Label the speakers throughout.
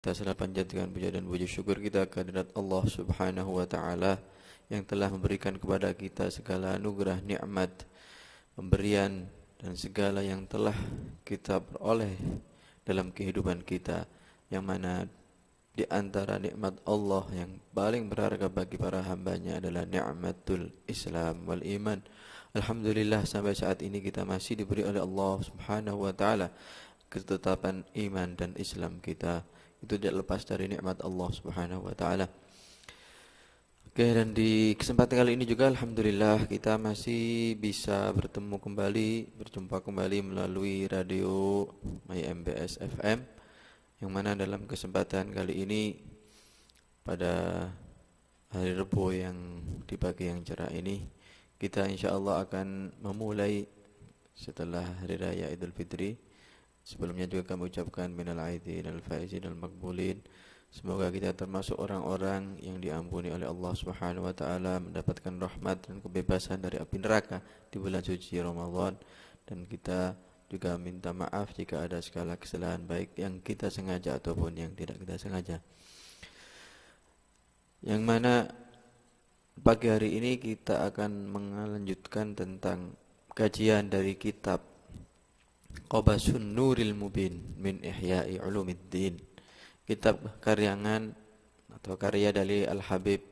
Speaker 1: Kita selalu panjatkan puja dan puji syukur kita kehadirat Allah Subhanahu wa taala yang telah memberikan kepada kita segala anugerah, nikmat, pemberian dan segala yang telah kita peroleh dalam kehidupan kita, yang mana di antara nikmat Allah yang paling berharga bagi para hambanya adalah nikmatul Islam wal iman. Alhamdulillah sampai saat ini kita masih diberi oleh Allah Subhanahu wa taala ketetapan iman dan Islam kita. Itu tidak lepas dari nikmat Allah Subhanahu wa taala. Oke, dan di kesempatan kali ini juga alhamdulillah kita masih bisa bertemu kembali, berjumpa kembali melalui radio My MBS FM, yang mana dalam kesempatan kali ini pada hari Rabu yang di pagi yang cerah ini kita insyaallah akan memulai setelah hari raya Idul Fitri. Sebelumnya juga kami ucapkan minal aidin al faizin al makbulin. Semoga kita termasuk orang-orang yang diampuni oleh Allah Subhanahu wa taala, mendapatkan rahmat dan kebebasan dari api neraka di bulan suci Ramadan. Dan kita juga minta maaf jika ada segala kesalahan baik yang kita sengaja ataupun yang tidak kita sengaja. Yang mana pagi hari ini kita akan melanjutkan tentang kajian dari kitab Qabasun Nuril Mubin min Ihya'i Ulumiddin, kitab karyangan atau karya dari Al-Habib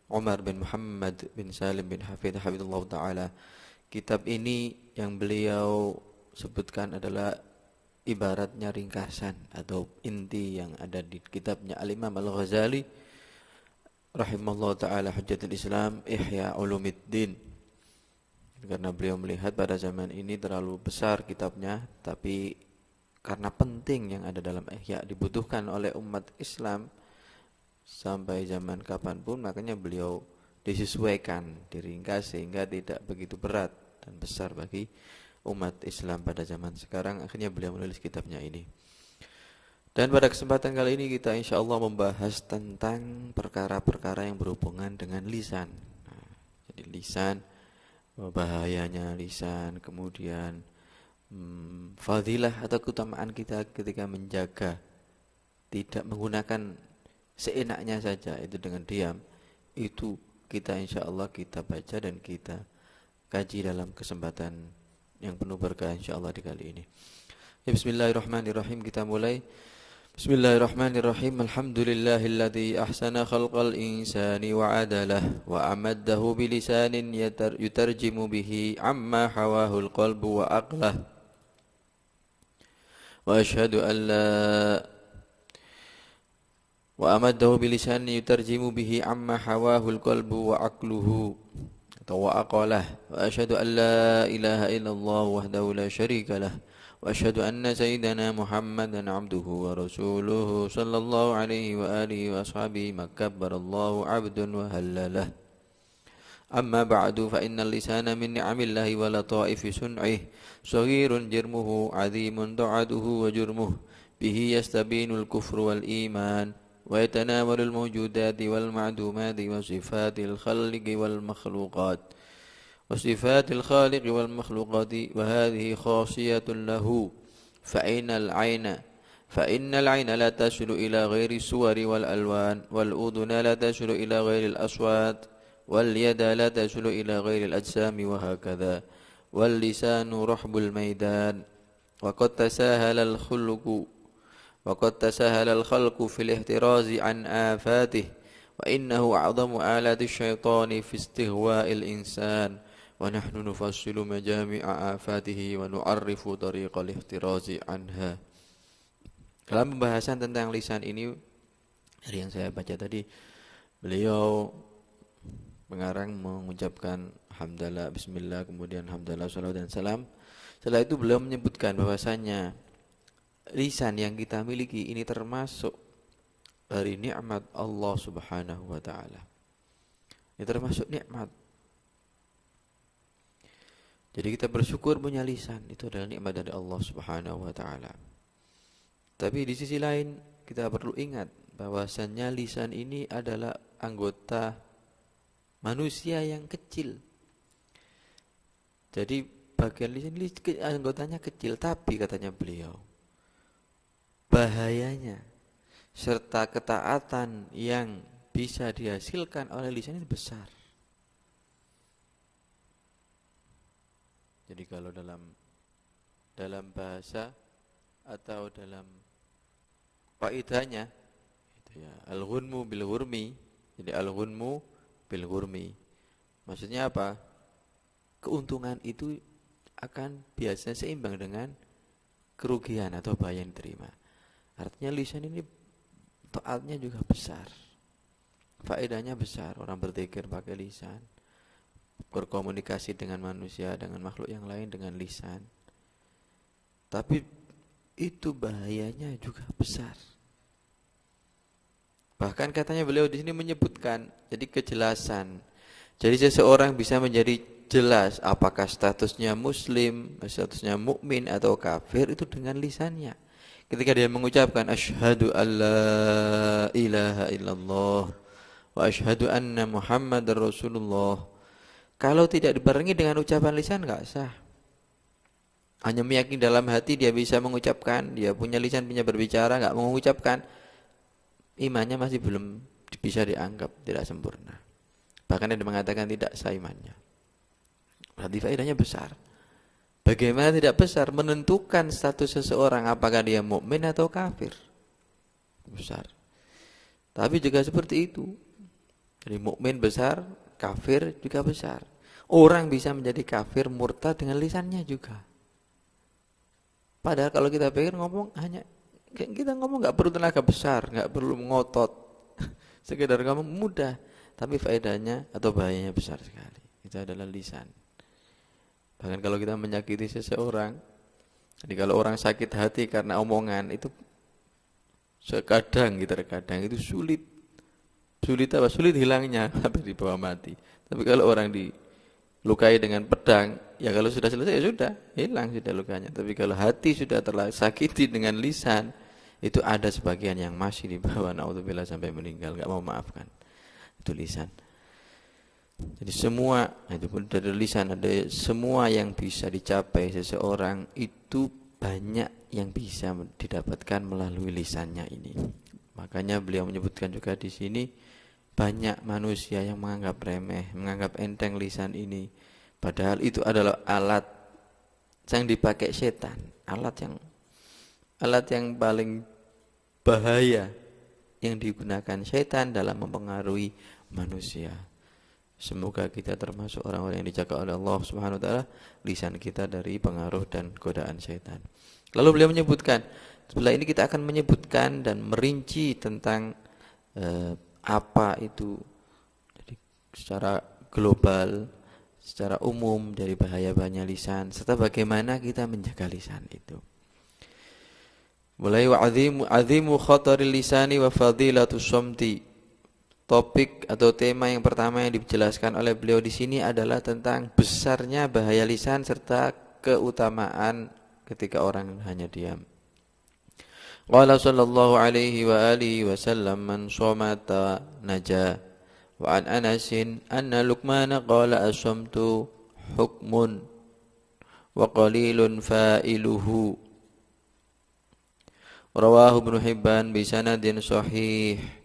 Speaker 1: Umar bin Muhammad bin Salim bin Hafidh Hafidhullah Ta'ala. Kitab ini yang beliau sebutkan adalah ibaratnya ringkasan atau inti yang ada di kitabnya Al-Imam Al-Ghazali rahimahullah ta'ala Hujjatul Islam Ihya Ulumiddin. Karena beliau melihat pada zaman ini terlalu besar kitabnya, tapi karena penting yang ada dalam ihya dibutuhkan oleh umat Islam sampai zaman kapanpun, makanya beliau disesuaikan, diringkas sehingga tidak begitu berat dan besar bagi umat Islam pada zaman sekarang. Akhirnya beliau menulis kitabnya ini. Dan pada kesempatan kali ini kita insyaallah membahas tentang perkara-perkara yang berhubungan dengan lisan. Nah, jadi lisan, bahayanya lisan, kemudian fadilah atau keutamaan kita ketika menjaga tidak menggunakan seenaknya saja, itu dengan diam. Itu kita insyaallah kita baca dan kita kaji dalam kesempatan yang penuh berkah insyaallah di kali ini. Ya, bismillahirrahmanirrahim, kita mulai. Bismillahirrahmanirrahim. Alhamdulillahilladzi ahsana khalqal insani wa adalah wa amaddahu bilisanin yutarjimu bihi amma hawahul qalbu wa aqlah. Wa ashhadu an la wa amaddahu bilisanin yutarjimu bihi amma hawahul qalbu wa aqluhu atau wa aqalah. Wa ashhadu an la ilaha illallah wahdahu la syarika lah. وأشهد أن سيدنا محمدا عبده ورسوله صلى الله عليه وآله وأصحابه ما كبر الله عبد وهلله. أما بعد فإن اللسان من نعم الله ولطائف صنعه صغير جرمه عظيم طاعته وجرمه به يستبين الكفر والإيمان ويتناول الموجودات والمعدومات وصفات الخلق والمخلوقات وصفات الخالق والمخلوقات وهذه خاصية له فإن العين لا تصل إلى غير الصور والألوان والأذن لا تصل إلى غير الأصوات واليد لا تصل إلى غير الأجسام وهكذا واللسان رحب الميدان وقد تساهل الخلق في الاحتراز عن آفاته وإنه أعظم آلات الشيطان في استهواء الإنسان ونحن نفصل مجامع آفاته ونعرف طريق الاحتراز عنها. Dalam pembahasan tentang lisan ini, dari yang saya baca tadi, beliau mengarang mengucapkan hamdalah, bismillah, kemudian hamdalah, salawat dan salam. Setelah itu beliau menyebutkan bahwasanya lisan yang kita miliki ini termasuk dari nikmat Allah Subhanahu wa taala. Ini termasuk nikmat. Jadi kita bersyukur punya lisan, itu adalah nikmat dari Allah Subhanahu wa taala. Tapi di sisi lain kita perlu ingat bahwasannya lisan ini adalah anggota manusia yang kecil. Jadi bagian lisan ini anggotanya kecil, tapi katanya beliau, bahayanya serta ketaatan yang bisa dihasilkan oleh lisan ini besar. Jadi kalau dalam bahasa atau dalam faedahnya itu ya al-ghunmu bil ghurmi. Jadi al-ghunmu bil ghurmi. Maksudnya apa? Keuntungan itu akan biasanya seimbang dengan kerugian atau bahaya yang diterima. Artinya lisan ini taatnya juga besar. Faedahnya besar. Orang berzikir pakai lisan, berkomunikasi dengan manusia, dengan makhluk yang lain dengan lisan. Tapi itu bahayanya juga besar. Bahkan katanya beliau di sini menyebutkan, jadi kejelasan. Jadi seseorang bisa menjadi jelas apakah statusnya muslim, statusnya mukmin atau kafir itu dengan lisannya. Ketika dia mengucapkan asyhadu alla ilaha illallah wa asyhadu anna muhammadar rasulullah. Kalau tidak dibarengi dengan ucapan lisan enggak sah. Hanya meyakini dalam hati dia bisa mengucapkan, dia punya lisan, punya berbicara, enggak mengucapkan, imannya masih belum bisa dianggap tidak sempurna. Bahkan ada mengatakan tidak sah imannya. Berarti faedahnya besar. Bagaimana tidak besar? Menentukan status seseorang apakah dia mukmin atau kafir. Besar. Tapi juga seperti itu. Jadi mukmin besar, kafir juga besar. Orang bisa menjadi kafir murtad dengan lisannya juga. Padahal kalau kita pikir ngomong hanya kita ngomong nggak perlu tenaga besar, nggak perlu ngotot, sekedar ngomong mudah, tapi faedahnya atau bahayanya besar sekali. Itu adalah lisan. Bahkan kalau kita menyakiti seseorang, jadi kalau orang sakit hati karena omongan itu terkadang itu sulit apa? Sulit hilangnya sampai di bawah mati. Tapi kalau orang dilukai dengan pedang, ya kalau sudah selesai ya sudah hilang sudah lukanya. Tapi kalau hati sudah tersakiti dengan lisan, itu ada sebagian yang masih di bawah, naudzubillah, sampai meninggal, enggak mau maafkan. Itu lisan. Jadi semua itu pun dari lisan, ada semua yang bisa dicapai seseorang itu banyak yang bisa didapatkan melalui lisannya ini. Makanya beliau menyebutkan juga di sini banyak manusia yang menganggap remeh, menganggap enteng lisan ini. Padahal itu adalah alat yang dipakai setan, alat yang paling bahaya yang digunakan setan dalam mempengaruhi manusia. Semoga kita termasuk orang-orang yang dijaga oleh Allah Subhanahu wa taala lisan kita dari pengaruh dan godaan setan. Lalu beliau menyebutkan, setelah ini kita akan menyebutkan dan merinci tentang apa itu jadi secara global, secara umum dari bahaya-bahaya lisan serta bagaimana kita menjaga lisan itu. Mulai wa azimu khataril lisani wa fadilatus samti. Topik atau tema yang pertama yang dijelaskan oleh beliau di sini adalah tentang besarnya bahaya lisan serta keutamaan ketika orang hanya diam. Qala sallallahu alaihi wa alihi wasallam man somata naja. Wa an Anasin anna Luqman qala as-samtu hukmun wa qalilun fa'iluhu. Rawahu Ibnu Hibban bi sanadin sahih.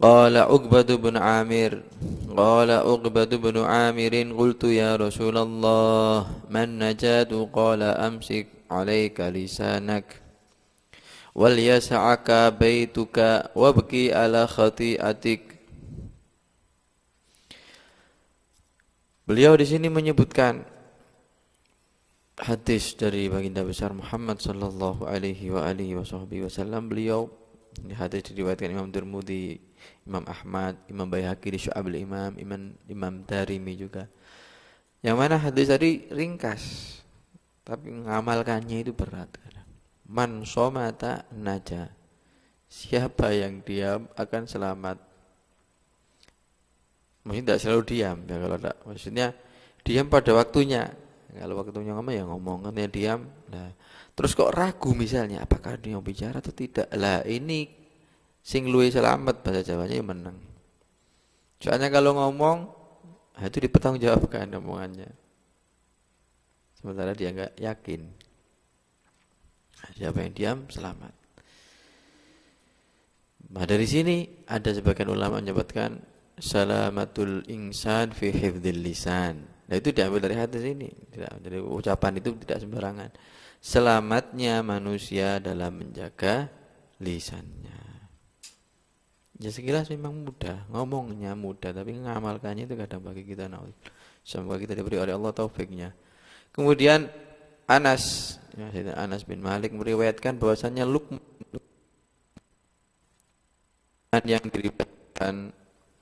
Speaker 1: Qala Uqbah bin Amir qultu ya Rasulullah man najatu qala amsik alayka lisanak wal yas'aka baituka wabki ala khati'atik. Beliau di sini menyebutkan hadis dari baginda besar Muhammad sallallahu alaihi wa alihi wasallam. Beliau ini hadis diriwayatkan Imam Tirmidzi, Imam Ahmad, Imam Baihaqi di Syu'abul Imam, Imam Darimi juga. Yang mana hadis tadi ringkas, tapi mengamalkannya itu berat. Man somata naja. Siapa yang diam akan selamat. Maksudnya tidak selalu diam ya, kalau tidak, maksudnya diam pada waktunya. Kalau waktunya ngomong ya ngomong, katanya diam. Nah, terus kok ragu misalnya apakah dia mau bicara atau tidak. Lah ini sing luwih selamat bahasa Jawanya yang menang. Soalnya kalau ngomong itu dipertanggungjawabkan omongannya. Sementara dia enggak yakin. Siapa yang diam selamat. Nah, dari sini ada sebagian ulama menyebutkan salamatul insan fi hifdzil lisan. Nah, itu diambil dari hadis ini. Tidak, dari ucapan itu tidak sembarangan. Selamatnya manusia dalam menjaga lisannya. Ya sekilas memang mudah, ngomongnya mudah, tapi ngamalkannya itu kadang bagi kita naudzubillah. Semoga kita diberi oleh Allah taufiknya. Kemudian Anas, ya, Anas bin Malik meriwayatkan bahwasannya Luqman yang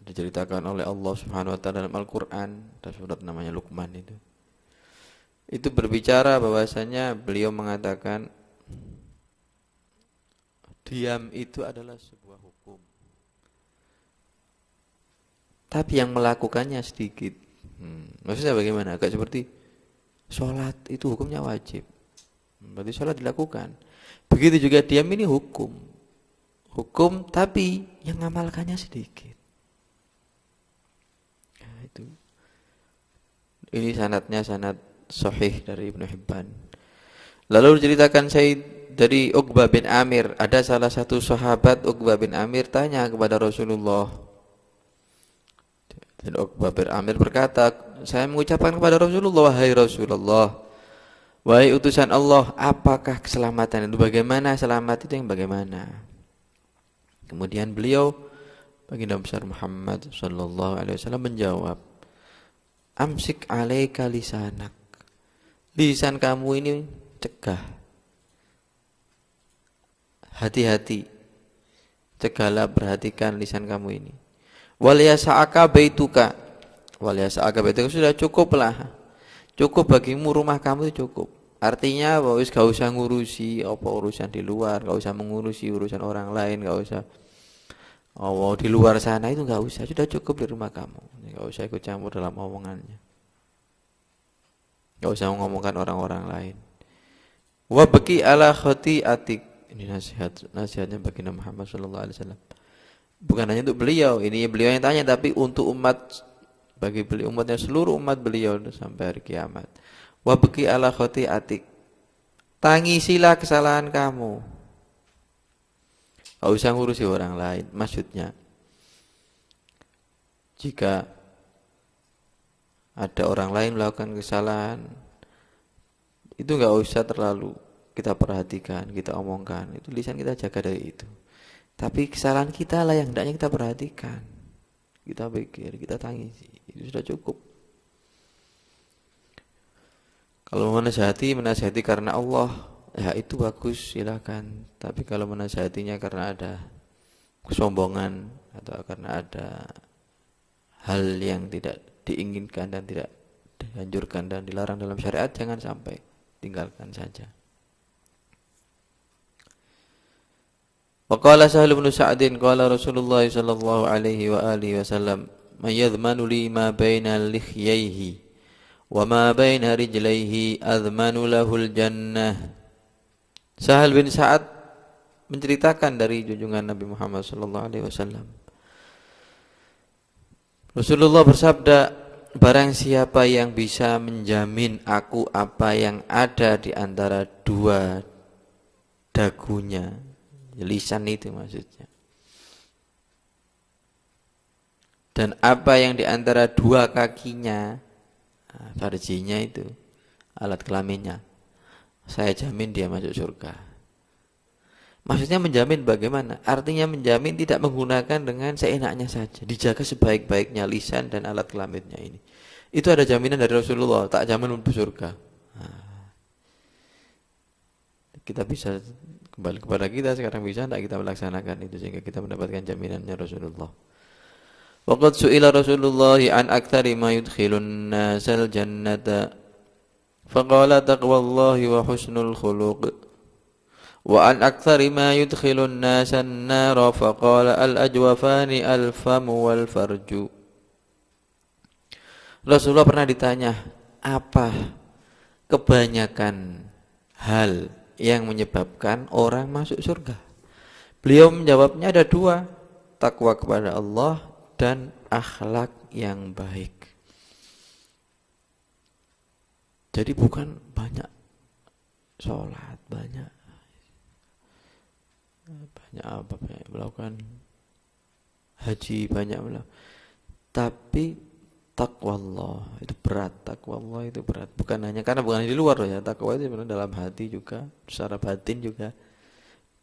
Speaker 1: diceritakan oleh Allah Subhanahu wa taala dalam Al-Qur'an, ada surat namanya Luqman itu. Itu berbicara bahwasanya beliau mengatakan diam itu adalah sebuah hukum. Tapi yang melakukannya sedikit. Maksudnya bagaimana? Agak seperti sholat itu hukumnya wajib. Berarti sholat dilakukan. Begitu juga diam ini hukum. Hukum tapi yang ngamalkannya sedikit. Nah, itu. Ini sanadnya sanad sahih dari Ibnu Hibban. Lalu diceritakan Said dari Uqbah bin Amir. Ada salah satu sahabat Uqbah bin Amir tanya kepada Rasulullah. Dan Uqbah bin Amir berkata, saya mengucapkan kepada Rasulullah, wahai Rasulullah, wahai utusan Allah, apakah keselamatan itu? Bagaimana selamat itu yang bagaimana? Kemudian beliau, baginda besar Muhammad sallallahu alaihi wasallam menjawab, amsik alaika lisanak. Lisan kamu ini cegah. Hati-hati. Cegahlah, perhatikan lisan kamu ini. Wal yasa'aka baituka. Wal yasa'aka baituka, sudah cukuplah. Cukup bagimu rumah kamu itu cukup. Artinya bahwa gak usah ngurusi apa urusan di luar, gak usah mengurusi urusan orang lain, gak usah di luar sana itu gak usah, sudah cukup di rumah kamu. Gak usah ikut campur dalam omongannya. Gak usah mengomongkan orang-orang lain. Wa baki ala khati'atik. Ini nasihatnya baginda Muhammad sallallahu alaihi wasallam. Bukan hanya untuk beliau, ini beliau yang tanya, tapi untuk umat, bagi beliau umatnya, seluruh umat beliau sampai hari kiamat. Wa baki ala khati'atik. Tangisilah kesalahan kamu. Gak usah ngurusi orang lain. Maksudnya, jika ada orang lain melakukan kesalahan, itu gak usah terlalu kita perhatikan, kita omongkan. Itu lisan kita jaga dari itu. Tapi kesalahan kita lah yang hendaknya kita perhatikan. Kita pikir, kita tangisi. Itu sudah cukup. Kalau menasihati karena Allah, ya itu bagus, silakan. Tapi kalau menasihatinya karena ada kesombongan atau karena ada hal yang tidak diinginkan dan tidak dianjurkan dan dilarang dalam syariat, jangan sampai, tinggalkan saja. Wa qala Sahal bin Sa'din qala Rasulullah sallallahu alaihi wa alihi wasallam, "Man yadhmanu li ma baina likhyaihi wa ma baina rijlaihi adhmanu lahul jannah." Sahal bin Sa'ad menceritakan dari junjungan Nabi Muhammad sallallahu alaihi wasallam. Rasulullah bersabda, barang siapa yang bisa menjamin aku apa yang ada di antara dua dagunya, lisan itu maksudnya, dan apa yang di antara dua kakinya, farjinya itu, alat kelaminnya, saya jamin dia masuk surga. Maksudnya menjamin bagaimana? Artinya menjamin tidak menggunakan dengan seenaknya saja, dijaga sebaik-baiknya lisan dan alat kelaminnya ini. Itu ada jaminan dari Rasulullah, tak jamin masuk surga. Kita bisa kembali kepada kita sekarang, bisa tidak kita melaksanakan itu sehingga kita mendapatkan jaminannya Rasulullah. Waqad su'ila Rasulullah an aktsari ma yudkhilun nasal jannata faqala taqwallahi wa husnul khuluq wa an aktsari ma yudkhilun nasan nara faqala al ajwafani al famu wal farju. Rasulullah pernah ditanya, apa kebanyakan hal yang menyebabkan orang masuk surga? Beliau menjawabnya ada dua, takwa kepada Allah dan akhlak yang baik. Jadi bukan banyak sholat, banyak banyak apa, banyak melakukan haji, banyak melakukan. Tapi takwa Allah itu berat, takwa Allah itu berat. Bukan hanya karena bukan di luar loh ya, takwa itu sebenarnya dalam hati juga, secara batin juga,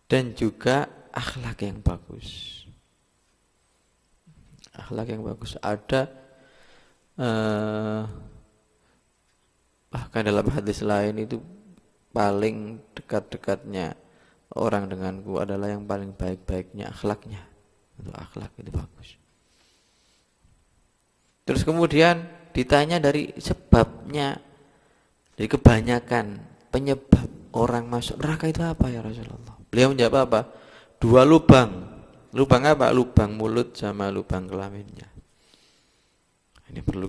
Speaker 1: dan juga akhlak yang bagus. Akhlak yang bagus ada bahkan dalam hadis lain itu paling dekat-dekatnya orang denganku adalah yang paling baik-baiknya akhlaknya. Itu akhlak itu bagus. Terus kemudian ditanya dari sebabnya, dari kebanyakan penyebab orang masuk neraka itu apa ya Rasulullah? Beliau menjawab apa? 2 lubang. Lubang apa? Lubang mulut sama lubang kelaminnya. Ini perlu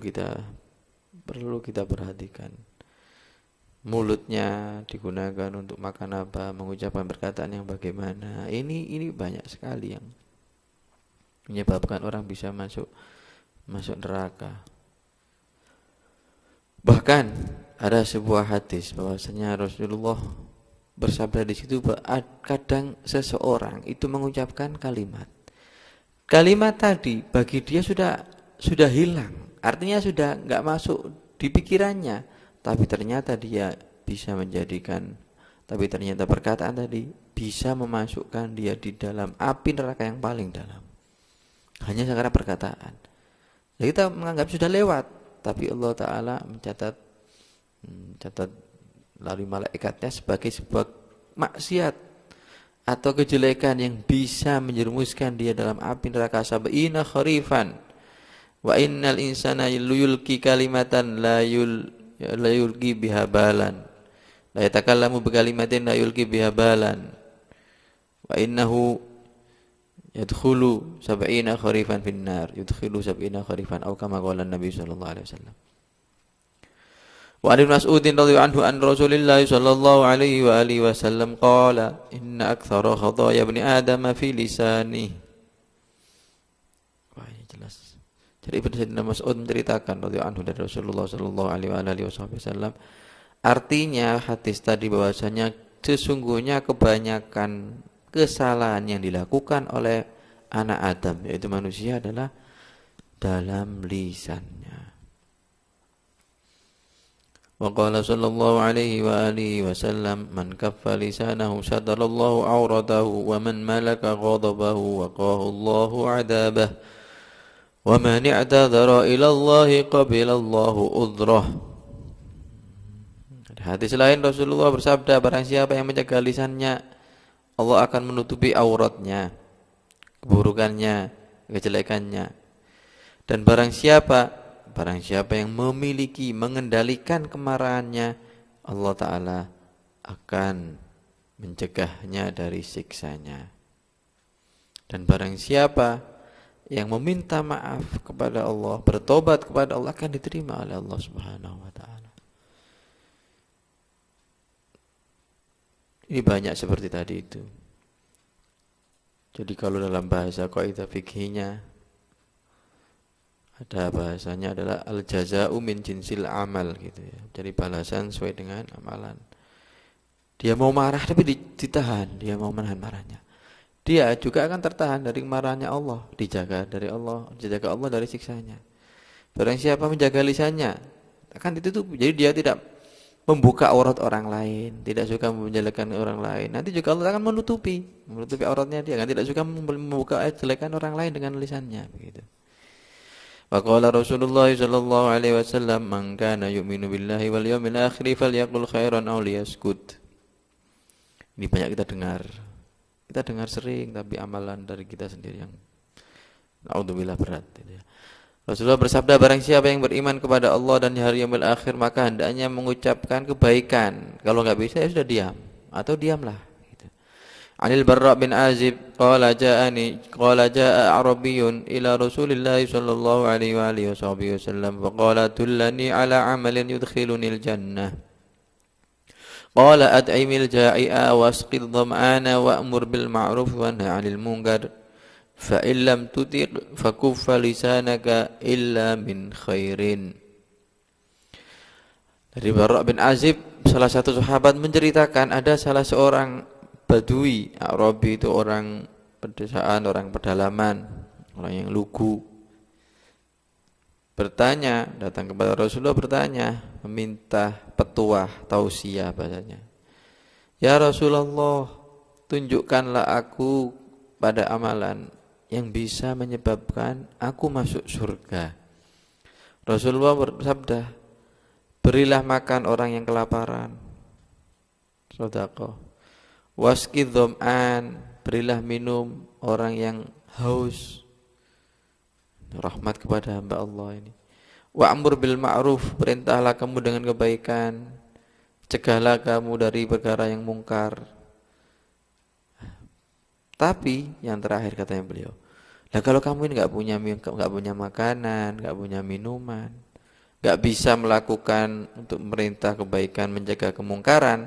Speaker 1: kita perhatikan. Mulutnya digunakan untuk makan apa, mengucapkan perkataan yang bagaimana. Ini banyak sekali yang menyebabkan orang bisa masuk neraka. Bahkan ada sebuah hadis bahwasanya Rasulullah bersabda di situ, kadang seseorang itu mengucapkan kalimat tadi bagi dia sudah hilang, artinya sudah nggak masuk di pikirannya, tapi ternyata perkataan tadi bisa memasukkan dia di dalam api neraka yang paling dalam, hanya karena perkataan. Jadi kita menganggap sudah lewat, tapi Allah Ta'ala mencatat dari malaikatnya sebagai sebuah maksiat atau kejelekan yang bisa menjerumuskan dia dalam api neraka sab'ina kharifan. Wa innal insana yulqi kalimatan la yulqi biha balan. La yatakallamu bi kalimatin la yulqi biha balan. Wa innahu yadkhulu sab'ina kharifan finnar. Yadkhulu sab'ina kharifan atau kama qala Nabi sallallahu alaihi wasallam. Wa Ibnu Mas'ud radhiyallahu anhu an Rasulillah sallallahu alaihi wa alihi wasallam qala inna aktsara khataaya ibni Adam fi lisanihi. Wah, ini jelas. Jadi Ibnu Mas'ud menceritakan radhiyallahu anhu dari Rasulullah sallallahu alaihi wa alihi wasallam, artinya hadis tadi bahwasanya sesungguhnya kebanyakan kesalahan yang dilakukan oleh anak Adam, yaitu manusia, adalah dalam lisannya. Wa qala sallallahu alaihi wa alihi wasallam man kaffa lisanahu sadarallahu auratahu wa man malaka ghadabahu waqahu Allahu adabahu wa man i'tadhara ila Allahi qabila Allahu udrah. Hadis lain Rasulullah bersabda, barang siapa yang menjaga lisannya, Allah akan menutupi auratnya, keburukannya, kejelekannya. Dan barang siapa yang mengendalikan kemarahannya, Allah Ta'ala akan mencegahnya dari siksanya. Dan barang siapa yang meminta maaf kepada Allah, bertobat kepada Allah, akan diterima oleh Allah Subhanahu wa Ta'ala. Ini banyak seperti tadi itu. Jadi kalau dalam bahasa kaidah fikihnya ada bahasanya adalah al-jaza'u min jinsil amal gitu ya. Jadi balasan sesuai dengan amalan. Dia mau marah tapi ditahan, dia mau menahan marahnya. Dia juga akan tertahan dari marahnya Allah, dijaga Allah dari siksanya. Barang siapa menjaga lisannya akan ditutup. Jadi dia tidak membuka aurat orang lain, tidak suka menjelekan orang lain. Nanti juga Allah akan menutupi auratnya dia, kan tidak suka membuka jelekan orang lain dengan lisannya begitu. Wa qala Rasulullah sallallahu alaihi wasallam man kana yu'minu billahi wal yawmil akhir falyaqul khairan aw liyaskut. Ini banyak kita dengar sering, tapi amalan dari kita sendiri yang naudzubillah berat gitu ya. Rasulullah bersabda, barang siapa yang beriman kepada Allah dan hari yaumil akhir, maka hendaknya mengucapkan kebaikan. Kalau enggak bisa ya sudah diam atau diamlah. Anil Barra bin Azib qala jaa Arabiyyun ila Rasulillah sallallahu alaihi wa alihi wasallam faqala dullani ala amalin yudkhiluni al-jannah. Qala at'imil ja'i'a wasqid dham'ana wa'mur bil ma'ruf wa nahy 'anil munkar fa in lam tutiq fakuffa lisanaka illa min khairin. Dari Barra bin Azib, salah satu sahabat menceritakan ada salah seorang Badui, Arabi itu orang pedesaan, orang pedalaman, orang yang lugu. Bertanya, datang kepada Rasulullah bertanya, meminta petuah, tausiah bahasanya. Ya Rasulullah, tunjukkanlah aku pada amalan yang bisa menyebabkan aku masuk surga. Rasulullah bersabda, berilah makan orang yang kelaparan. Sedekah. Wasqi dham'an, berilah minum orang yang haus. Rahmat kepada hamba Allah ini. Wa'mur bil ma'ruf, perintahlah kamu dengan kebaikan. Cegahlah kamu dari perkara yang mungkar. Tapi yang terakhir katanya beliau, nah kalau kamu ini nggak punya makanan, nggak punya minuman, nggak bisa melakukan untuk merintah kebaikan, menjaga kemungkaran,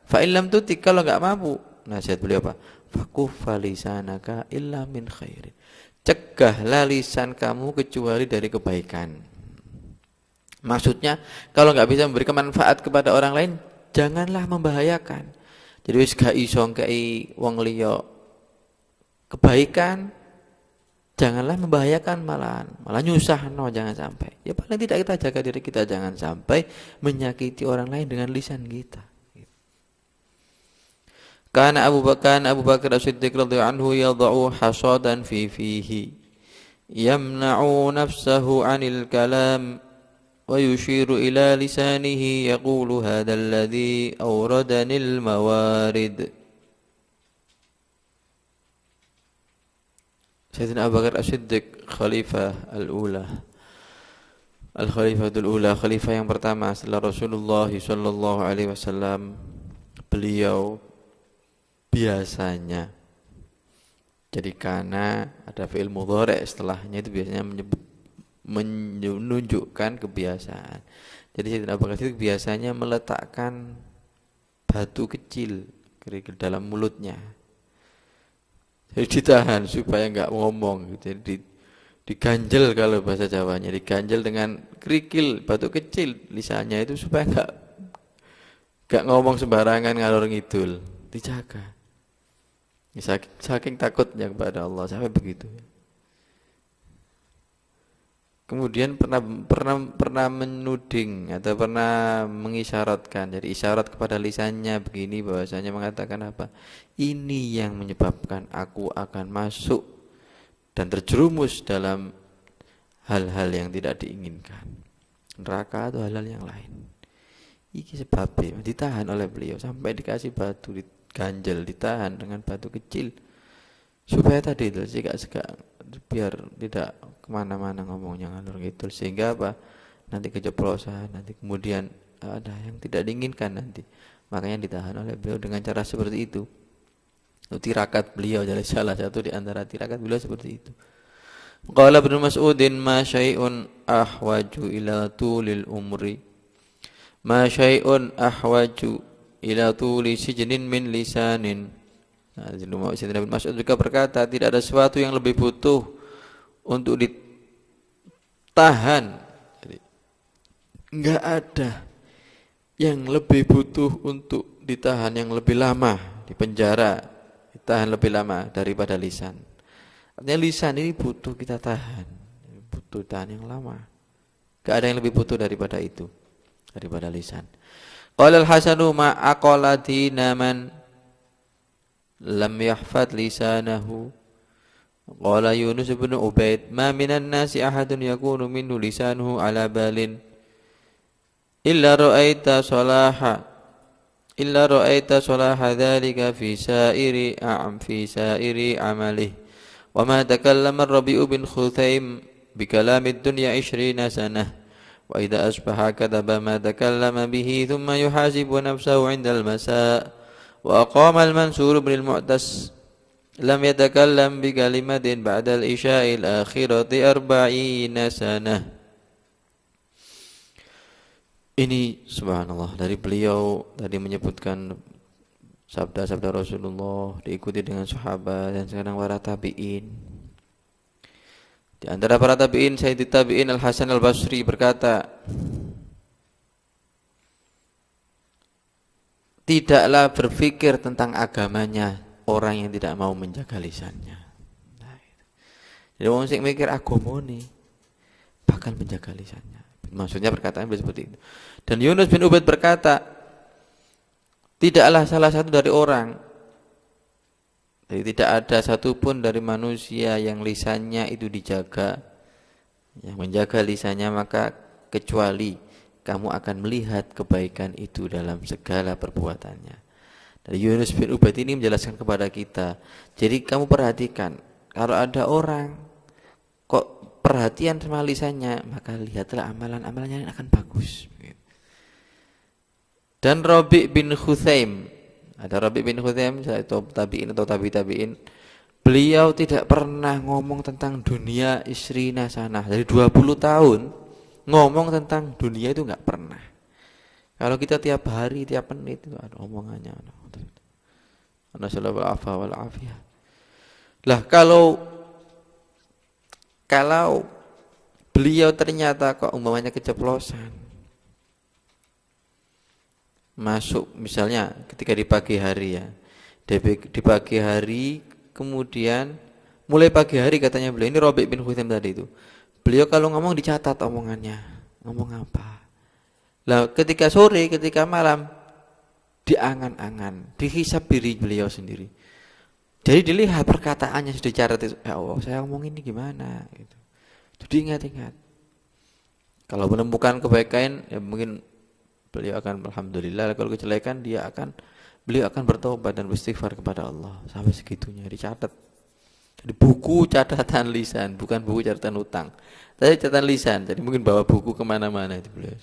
Speaker 1: fa'ilam tutik, kalau nggak mampu, nasihat beliau apa? Fakuffa lisanaka illa min khairin. Cegahlah lisan kamu kecuali dari kebaikan. Maksudnya kalau nggak bisa memberikan manfaat kepada orang lain, janganlah membahayakan. Jadi wis gak iso ngkei wong liya kebaikan, janganlah membahayakan, malah nyusahno, jangan sampai. Ya paling tidak kita jaga diri kita jangan sampai menyakiti orang lain dengan lisan kita. Karena Abu Bakar As-Siddiq radhiyallahu anhu yad'u hasadan fi fihi yamna'u nafsahu 'anil kalam wa yushiru ila lisanihi yaqulu hadha alladhi awradani al-mawarid. Sayyidina Abu Bakar As-Siddiq Khalifah al-Ula, Al-Khalifatul Ula, khalifah yang pertama setelah Rasulullah sallallahu alaihi wasallam, beliau biasanya, jadi karena ada fi'il mudhari' setelahnya itu biasanya menunjukkan kebiasaan. Jadi Sayyidina Abu Bakar itu biasanya meletakkan batu kecil ke dalam mulutnya. Jadi ditahan supaya enggak ngomong gitu. Jadi diganjel, kalau bahasa Jawanya, diganjel dengan kerikil batu kecil lisannya itu supaya enggak ngomong sembarangan ngalor ngidul, dijaga. Saking takutnya kepada Allah sampai begitu. Kemudian pernah menuding atau pernah mengisyaratkan, jadi isyarat kepada lisannya begini, bahwasanya mengatakan apa? Ini yang menyebabkan aku akan masuk dan terjerumus dalam hal-hal yang tidak diinginkan, neraka atau hal-hal yang lain. Iki sebabnya ditahan oleh beliau sampai dikasih batu, ganjel, ditahan dengan batu kecil supaya tadi itu segak biar tidak kemana-mana ngomongnya ngalur gitu, sehingga apa, nanti keceplosan, nanti kemudian ada yang tidak diinginkan nanti. Makanya ditahan oleh beliau dengan cara seperti itu. Tirakat beliau, jadi salah satu di antara tirakat beliau seperti itu. Qala Ibnu Mas'udin ma syai'un ahwaju ila tulil umri, ma syai'un ahwaju ila tuli sijnin min lisanin. Nah, Sayyidina Ibnu Mas'ud juga berkata, tidak ada sesuatu yang lebih butuh untuk ditahan. Jadi, enggak ada yang lebih butuh untuk ditahan yang lebih lama, di penjara, ditahan lebih lama daripada lisan. Artinya lisan ini butuh kita tahan, butuh tahan yang lama. Enggak ada yang lebih butuh daripada itu, daripada lisan. Qala al-Hasanu ma aqala dina man lam yahfad lisanahu. Qala Yunus bin Ubaid ma minan nasi ahadun yakunu minhu lisanuhu ala balin illa ra'aita salaha dhalika fi sa'iri amalih. Wa ma takallama ar-Rabi'u bin Khuthaim bi kalamid dunya 20 sanah. Wa idza asbaha kadaba ma takallama bihi thumma yuhasibu nafsahu 'inda al-masa'. Wa aqama al-Mansur bin al-Mu'tas lam yatakallam bi kalimatin ba'da al-isya'il akhirati 40 sanah. Ini subhanallah, dari beliau tadi menyebutkan sabda-sabda Rasulullah, diikuti dengan sahabat dan sekarang para tabi'in. Di antara para tabi'in, Sayyidit Tabi'in Al-Hasan Al-Basri berkata, tidaklah berpikir tentang agamanya orang yang tidak mau menjaga lisannya. Nah, jadi orang sing mikir agamane bakal menjaga lisannya. Maksudnya perkataan seperti itu. Dan Yunus bin Ubaid berkata, tidaklah salah satu dari orang, jadi tidak ada satupun dari manusia yang lisannya itu dijaga, yang menjaga lisannya, maka kecuali kamu akan melihat kebaikan itu dalam segala perbuatannya. Dari Yunus bin Ubaid ini menjelaskan kepada kita, jadi kamu perhatikan, kalau ada orang kok perhatian sama lisannya, maka lihatlah amalan-amalannya akan bagus. Dan Rabi' bin Khuthaim, ada Rabi' bin Khuthaim, atau tabi'in atau tabi'in, beliau tidak pernah ngomong tentang dunia istri nasanah. Dari 20 tahun ngomong tentang dunia itu enggak pernah. Kalau kita tiap hari, tiap menit itu ada omongannya. Nasallahu wal afiyah. Lah kalau beliau ternyata kok umpamanya keceplosan, masuk misalnya ketika di pagi hari ya, di pagi hari, kemudian mulai pagi hari katanya beliau, ini Rabi' bin Khuthaim tadi itu, beliau kalau ngomong dicatat omongannya, ngomong apa. Lah ketika sore, ketika malam, diangan-angan, dihisab diri beliau sendiri. Jadi dilihat perkataannya sudah dicatat itu, ya Allah saya ngomong ini gimana gitu. Itu diingat-ingat. Kalau menemukan kebaikan ya mungkin beliau akan alhamdulillah, kalau kejelekan beliau akan bertobat dan beristighfar kepada Allah. Sampai segitunya dicatat. Di buku catatan lisan, bukan buku catatan utang. Tapi catatan lisan, jadi mungkin bawa buku kemana-mana itu beliau.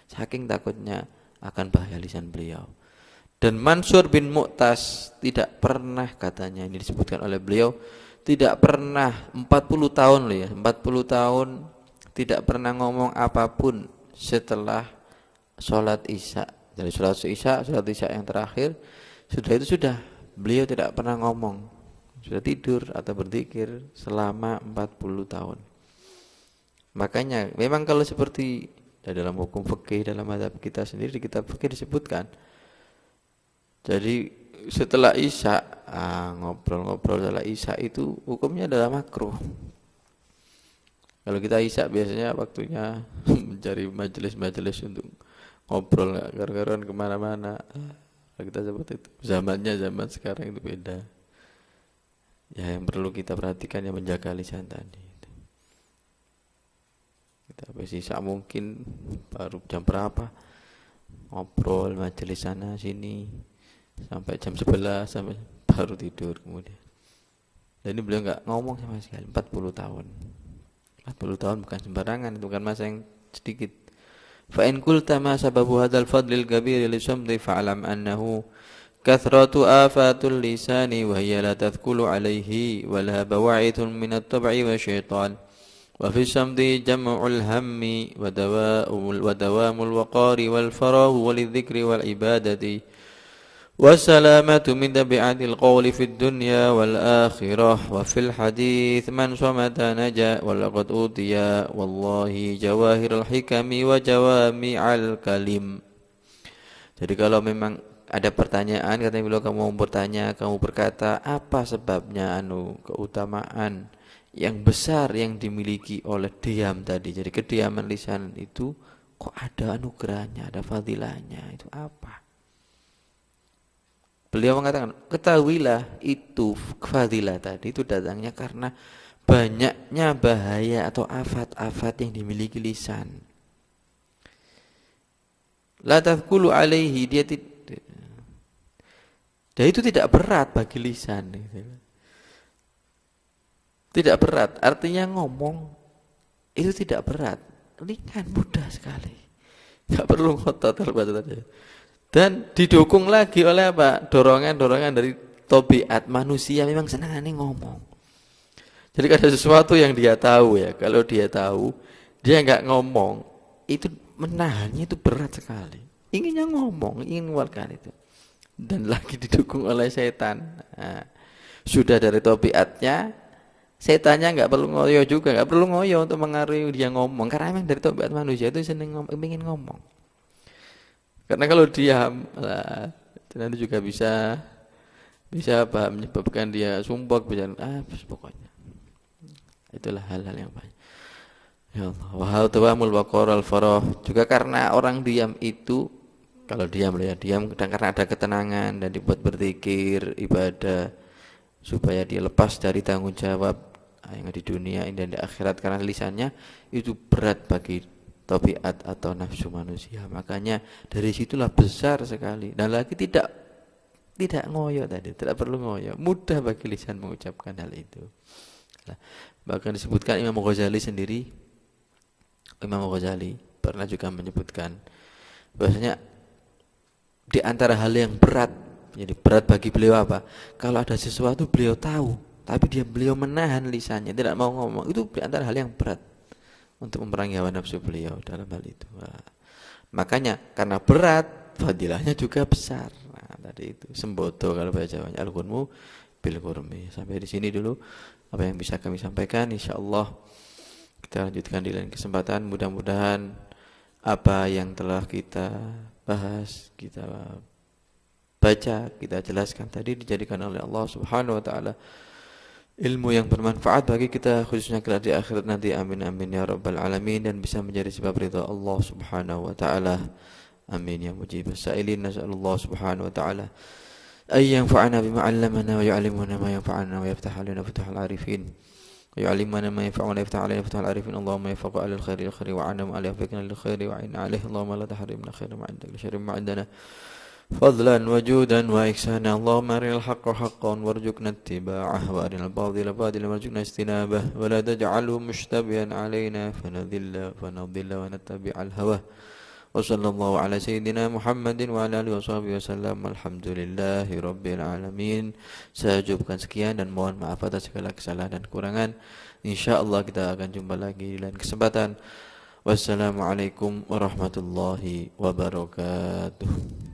Speaker 1: Saking takutnya akan bahaya lisan beliau. Dan Mansur bin Mu'tas tidak pernah, katanya ini disebutkan oleh beliau, tidak pernah 40 tahun loh ya, 40 tahun tidak pernah ngomong apapun setelah sholat isya. Dari sholat isya yang terakhir, sudah beliau tidak pernah ngomong, sudah tidur atau berzikir selama 40 tahun. Makanya memang kalau seperti dalam hukum fikih, dalam mazhab kita sendiri, di kitab fikih disebutkan, jadi setelah isya ngobrol-ngobrol setelah isya itu hukumnya adalah makruh. Kalau kita isya biasanya waktunya mencari majelis-majelis untuk ngobrol, nggak gar-garan kemana-mana. Kita seperti itu. Zaman sekarang itu beda. Ya yang perlu kita perhatikan yang menjaga lisan tadi. Kita isya mungkin baru jam berapa ngobrol majelis sana sini sampai jam 11 sampai baru tidur kemudian. Dan ini beliau nggak ngomong sama sekali 40 tahun. 40 tahun bukan sembarangan, itu bukan masa yang sedikit. Fa in qulta ma sababu hadzal fadlil kabir li samdi fa'lam annahu kathratu afatul lisani wa hiya la tadhkulu alayhi wa laha bawa'ithun min at-tab'i wa syaitan. Wa fi samdi jam'ul hammi wa dawamul waqari wal faragh wal dhikri wal ibadati والسلامة من تبعات القول في الدنيا والآخرة وفي الحديث من صمت نجا ولقد أوتي والله جواهر الحكم وجوامع الكلم. Jadi kalau memang ada pertanyaan, katanya beliau, kamu mau bertanya, kamu berkata apa sebabnya keutamaan yang besar yang dimiliki oleh diam tadi. Jadi kediaman lisan itu kok ada anugerahnya, ada fadilahnya, itu apa? Beliau mengatakan, ketahuilah itu fadilah tadi itu datangnya karena banyaknya bahaya atau afat-afat yang dimiliki lisan. La tadhkulu alaihi, dia itu tidak berat bagi lisan. Tidak berat, artinya ngomong itu tidak berat, ringan, mudah sekali. Enggak perlu ngotot saja. Dan didukung lagi oleh apa? Dorongan-dorongan dari tabiat manusia, memang senangannya ngomong. Jadi ada sesuatu yang dia tahu ya, kalau dia tahu, dia enggak ngomong, itu menahannya itu berat sekali. Inginnya ngomong, ingin mengeluarkan itu. Dan lagi didukung oleh setan. Nah, sudah dari tabiatnya, setannya enggak perlu ngoyo juga, enggak perlu ngoyo untuk mengaruhi dia ngomong, karena memang dari tabiat manusia itu senang ingin ngomong. Karena kalau diam, lah, itu nanti juga bisa apa menyebabkan dia sumpah, bisa pokoknya. Itulah hal-hal yang banyak. Ya Allah, wa tawamul waqar al farah. Juga karena orang diam itu, kalau diam ya diam, dan karena ada ketenangan dan dibuat berzikir, ibadah, supaya dia lepas dari tanggung jawab yang di dunia dan di akhirat, karena lisannya itu berat bagi tabiat atau nafsu manusia. Makanya dari situlah besar sekali, dan lagi tidak ngoyo tadi, tidak perlu ngoyo, mudah bagi lisan mengucapkan hal itu. Nah, bahkan disebutkan Imam Ghazali pernah juga menyebutkan bahwasanya di antara hal yang berat, jadi berat bagi beliau apa? Kalau ada sesuatu beliau tahu, tapi beliau menahan lisannya, tidak mau ngomong. Itu di antara hal yang berat untuk memerangi hawa nafsu beliau dalam hal itu. Nah, makanya karena berat, fadilahnya juga besar. Nah, tadi itu sembodo kalau bahasa Jawanya, al-ghunmu bil ghurmi. Sampai di sini dulu apa yang bisa kami sampaikan. Insyaallah kita lanjutkan di lain kesempatan. Mudah-mudahan apa yang telah kita bahas, kita baca, kita jelaskan tadi dijadikan oleh Allah Subhanahu wa taala ilmu yang bermanfaat bagi kita, khususnya kelak di akhirat nanti. Amin amin ya rabbal alamin, dan bisa menjadi sebab ridha Allah Subhanahu wa taala. Amin ya mujibas sa'ilin. Nasallallahu Subhanahu wa taala ay yanfa'ana bima 'allamana wa yu'allimuna ma yanfa'una wa yaftah 'alaina futuhal 'arifin. ويعلمنا ما ينفعنا يفتح علينا فتح العارفين. اللهم يفق على الخير وعنم عليه وفقنا للخير وعين عليه. اللهم لا تحرمنا خير ما عندك لشر ما عندنا فضلا وجودا وإحسانا. اللهم أرنا الحق حقا وارزقنا اتباعه وأرنا الباطل باطلا وارزقنا اجتنابه ولا تجعله مشتبها علينا فنضل ونتبع الهوى. وصلى الله على سيدنا محمد وعلى آله وصحبه وسلم. Alhamdulillahi rabbil alamin. Saya cukupkan sekian dan mohon maaf atas segala kesalahan dan kekurangan. Insyaallah kita akan jumpa lagi di lain kesempatan. Wassalamualaikum warahmatullahi wabarakatuh.